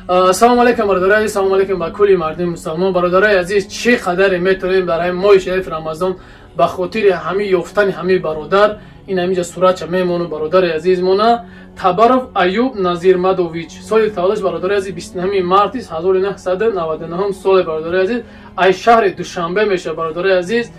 Салом алейкум бародарай, салом алейкум ба кулли мардуми мусулмон. Бародарай азиз, чӣ қадаре метавонем барои моҳи шарифи Рамазон ба хотири ҳамин ёфтани ҳамин бародар ин ҳаминҷа суратча мемону бародари азиз мона Табаров Аюб Назирмадович соли таваллудш бародари азиз 29 марти 1999 соли бародари азиз ай шаҳри Душанбе меша бародари азиз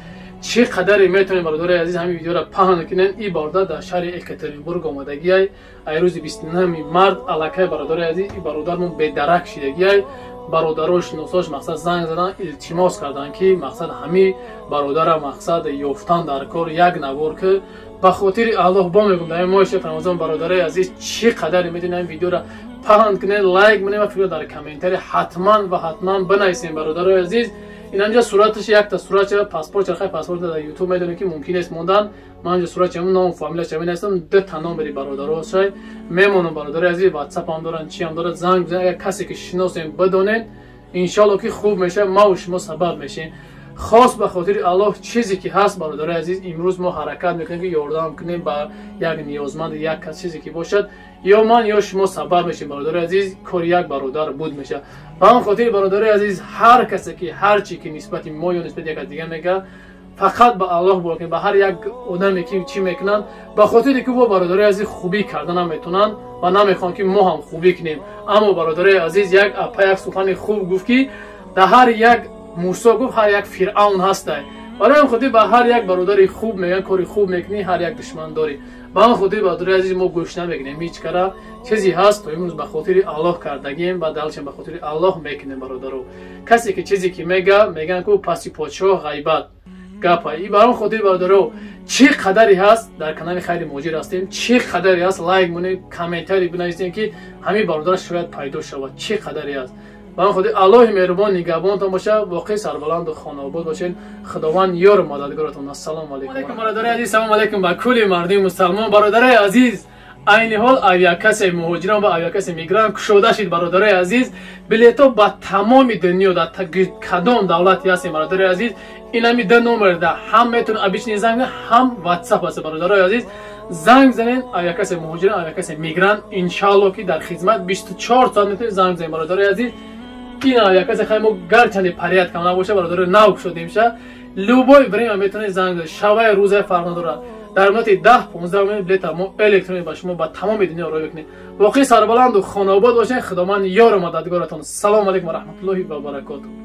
чӣ қадаре метавонем бародари азиз ҳамин видеоро паҳн кунем ин бародар дар шаҳри Екатеринбург омадагиай ай рӯзи 29 март аллакай бародари азиз ин бародармон бедарак шидагиай бародарош носош мақсад занг задан илтимос кардан ки мақсад ҳамин бародара мақсад ёфтан дар кор як навор ки ба хотири Аллоҳ бо мегӯям дар моҳи шаҳри Рамазон бародари азиз чӣ қадаре метавонем ин видеоро паҳн кунем лайк монем ва фикр дар комментари ҳатман ва ҳатман бинависем бародари азиз ин ҳамҷа сураташ якта суратча паспорт чархаи паспорт дар ютуб медонем ки мумкин аст мондан ман ҳамҷа суратча ном фамилияш чаминастам дута номери бародарошай мемонам бародари азиз ватсапам доранд чиам дорад занг бизанед агар касе ки шиносем бидонед иншоалло ки хуб меша маву шумо сабаб мешем хос ба хотири Аллоҳ чизе ки ҳаст бародари азиз имрӯз мо ҳаракат мекунем ки ёрдам кунем ба як ниёзманд як кас чизе ки бошад ё ман ё шумо сабаб мешем бародари азиз кори як бародар буд меша ба ҳамин хотири бародари азиз ҳар касе ки ҳар чи ки нисбати мо ё нисбати якас дига мега фақат ба Аллоҳ бо ки ба ҳар як одаме ки чӣ мекунанд ба хотире ки во бародари азиз хубӣ кардан наметавонанд ва намехоҳанд ки мо ҳам хубӣ кунем аммо бародари азиз як апа як сухани хуб гуфт ки дар ҳар як Мусо гуфт ҳар як фиръавн ҳастай вале ҳам хотири ба ҳар як бародари хуб мегӯян кори хуб мекунӣ ҳар як душман дорӣ ба ҳамин хотири бародари азиз мо гӯш намегирем ҳеҷ кара чизе ҳаст то имрӯз ба хотири Аллоҳ кардагем ва далчам ба хотири Аллоҳ мекунем бародаро касе ки чизе ки мегӯян ку паси подшоҳ ғайбат гапа и ба ҳамин хотири бародаро чӣ қадаре ҳаст дар канали Хайри Моҷир ҳастем чӣ қадаре ҳаст лайк монем комментари бинависем ки ҳамин бародар шояд пайдо шавад чӣ қадаре ҳаст ба ҳамин хотир Аллоҳи меҳрубон нигоҳбонтон бошад воқеъ сарбаланду хонобод бошед худованд ёру мададгоратон ассалому алайкум бародари азиз салому алайкум ба кулли мардуми мусулмон бародари азиз айни ҳол авиакаси муҳоҷирон ва авиакаси мигрант кушода шид бародари азиз билето ба тамоми дунё дар кадом давлати ҳастем бародари азиз ин ҳами ду номер да ҳам метавонед обични занг ҳам ватсап аст бародари азиз занг занед авиакаси муҳоҷирон авиакаси мигрант иншаалло ки дар хизмат 24 соат метавонед занг занед бародари азиз ин авиакаси хай мо гарчанде парият кам набоша бародари нав кушода имша любой время метавонед занг занед шабай рӯзай фарқ надорад дар муддати 10-15 минут билета мо электронӣ ба шумо ба тамоми дунё роё мекунем воқеъ сарбаланду хонобод бошед худованд ёру мададгоратон салому алайкум ва раҳматуллоҳи ва баракотуҳ.